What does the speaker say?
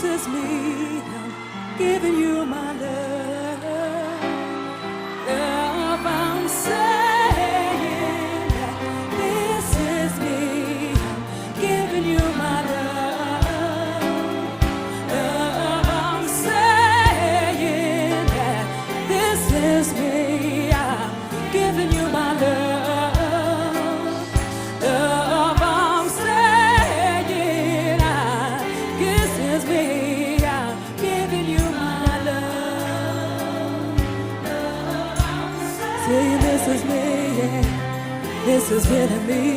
this is me. I'm giving you my love. Love, I'm saying that this is me. I'm giving you my love. Love, I'm saying that this is me. I'm giving you my love. Love, I'm saying this is me. I'm giving you my love. Saying this is me, yeah. This is really me.